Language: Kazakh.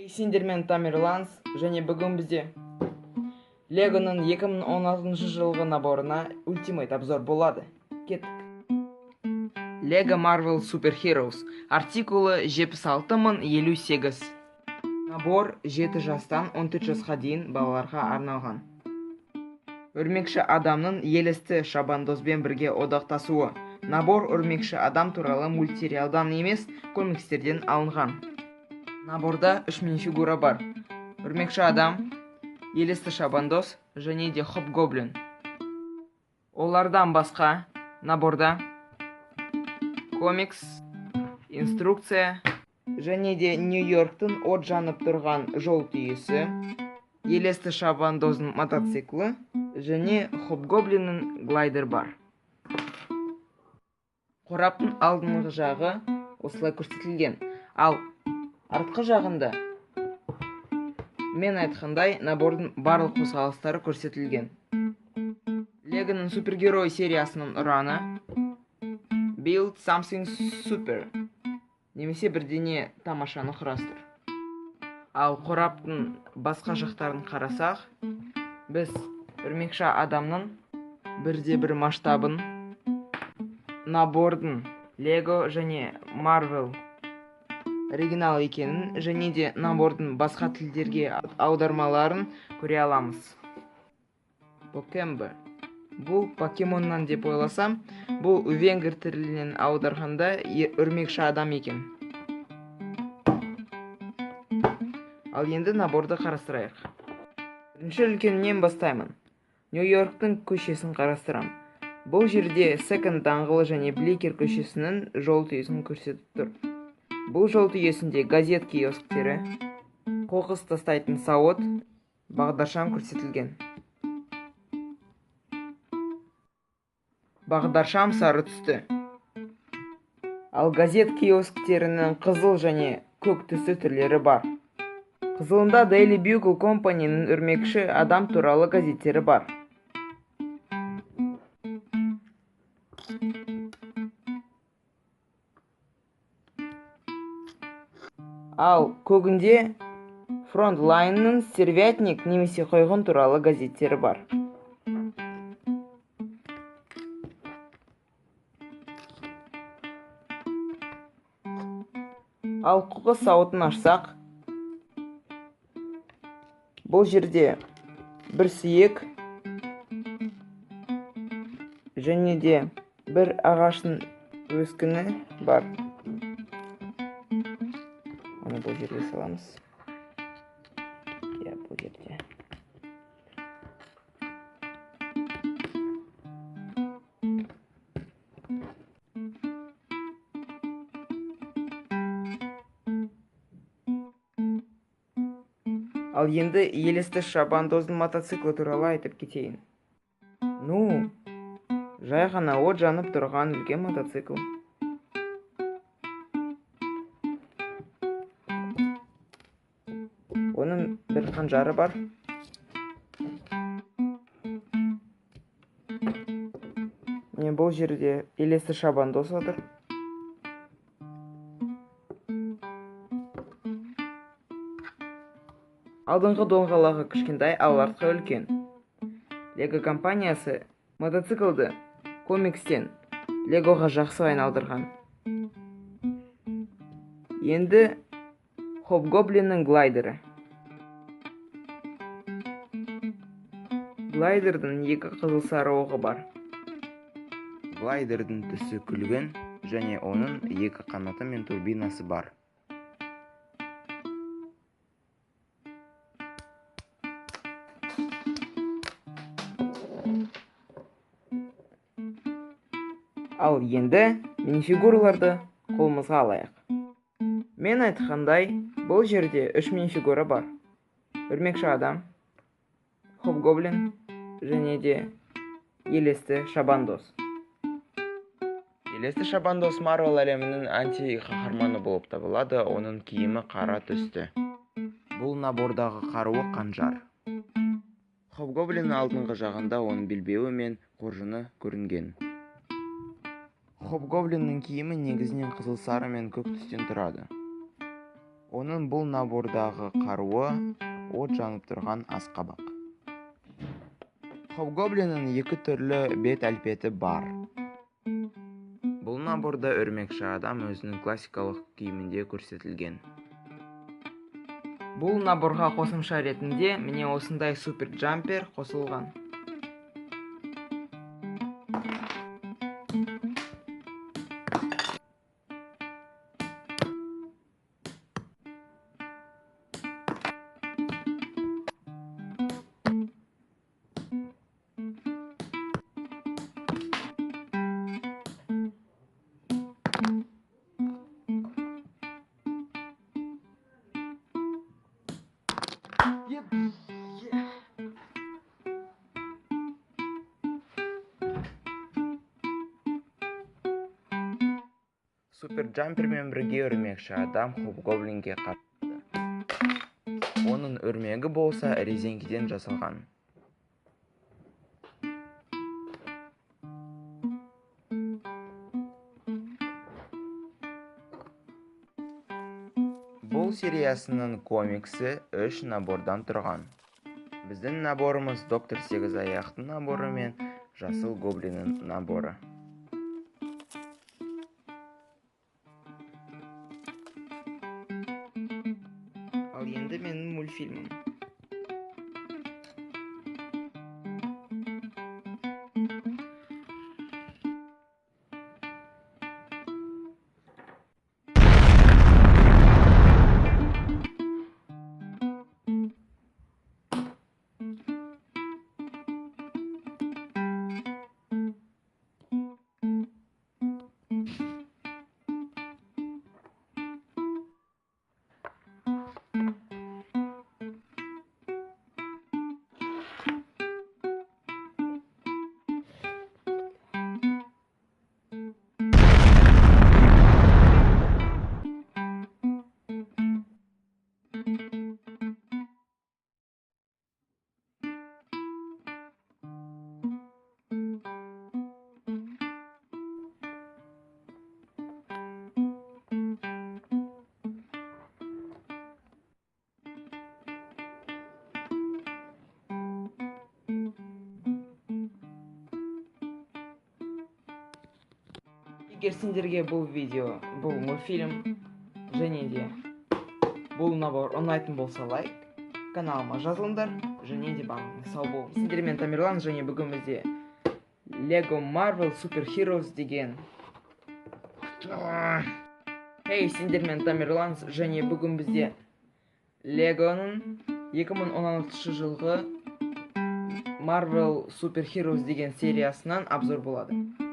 Сендермен Тамерланс және бүгін бізде Легоның 2016 жылғы наборына ультимейт обзор болады. Кеттік. Лего Marvel Super Heroes артикулы 76058. Набор 7 жастан 14 жасқа дейін балаларға арналған. Өрмекші адамның елесті шабандозбен бірге одақтасуы. Набор өрмекші адам туралы мультсериалдан емес, комикстерден алынған. Наборда 3 минифигура бар. Өрмекші адам, елесті шабандоз және де хоб-гоблин. Олардан басқа наборда комикс, инструкция және де Нью-Йорктың от жанып тұрған жол түйесі, елесті шабандоздың мотоциклі және хоб-гоблиннің глайдер бар. Қораптың алдыңғы жағы осылай көрсетілген, ал артқы жағында мен айтқандай набордың барлық қозғалыстары көрсетілген. Легоның супергерой сериясының ұраны Build Something Super немесе бірдеңе тамашаны құрастыр. Ал қораптың басқа жақтарын қарасақ, біз өрмекші адамның бірде-бір масштабын, набордың Лего және Marvel оригинал екенін және де набордың басқа тілдерге аудармаларын көре аламыз. Покембо. Бұл покемоннан деп ойласам, бұл венгр тілінен аударғанда өрмекші адам екен. Ал енді наборды қарастырайық. Бірінші үлкеннен бастаймын. Нью-Йорктың көшесін қарастырам. Бұл жерде Секонд даңғылы және Бликер көшесінің жол түйесін көрсетіп тұр. Бұл жол түйесінде газет киосктері, қоқыс тастайтын сауыт, бағдаршам көрсетілген. Бағдаршам сары түсті. Ал газет киосктерінің қызыл және көк түсті түрлері бар. Қызылында Daily Bugle компанияның өрмекші адам туралы газеттері бар. Ал көгінде Frontline'ның Сервятник немесе қойғын туралы газеттері бар. Ал қоқыс сауытын ашсақ, бұл жерде бір сүйек және де бір ағаштың өскіні бар. Оны бұл жерге саламыз. Бұл жерде. Ал енді елесті шабандоздың мотоциклі туралы айтып кетейін. Жай ғана от жанып тұрған үлкен мотоцикл. Оның бір қанжары бар. Бұл жерде елесті шабандоз отыр. Алдыңғы доңғалағы кішкентай, ал артқы үлкен. Лего компаниясы мотоциклді комикстен Легоға жақсы айналдырған. Енді хоб-гоблиннің глайдері. Глайдердің екі қызыл сары оғы бар. Глайдердің түсі күлгін және оның екі қанаты мен турбинасы бар. Ал енді минифигураларды қолымызға алайық. Мен айтқандай, бұл жерде 3 минифигура бар. Өрмекші адам, хоб-гоблин және де елесті шабандоз. Елесті шабандоз Marvel әлемінің анти-қаһарманы болып табылады, оның киімі қара түсті. Бұл набордағы қаруы қанжар. Хоб-гоблин алдыңғы жағында оның белбеуі мен қоржыны көрінген. Хоб-гоблиннің киімі негізінен қызыл сары мен көк түстен тұрады. Оның бұл набордағы қаруы от жанып тұрған асқабақ. Хобгоблиннің 2 түрлі бет әлпеті бар. Бұл наборда өрмекші адам өзінің классикалық киімінде көрсетілген. Бұл наборға қосымша ретінде міне осындай супер джампер қосылған. Супер джампермен бірге өрмекші адам Хобгоблинге қарсы. Оның өрмегі болса резеңкеден жасалған. Бұл сериясының комиксі 3 набордан тұрған. Біздің наборымыз Доктор Сегізаяқтың наборы мен Жасыл Гоблиннің наборы. Ал енді менің мультфильмім. Егер сендерге бұл видео, бұл мультфильм және де бұл набор ұнайтын болса лайк, каналыма жазылыңдар және де барлығыңыз сау болыңыз. Сендермен Тамерлан және бүгін бізде Lego Marvel Super Heroes деген. Хей, сендермен Тамерлан және бүгін бізде Легоның 2016 жылғы Marvel Super Heroes деген сериясынан обзор болады.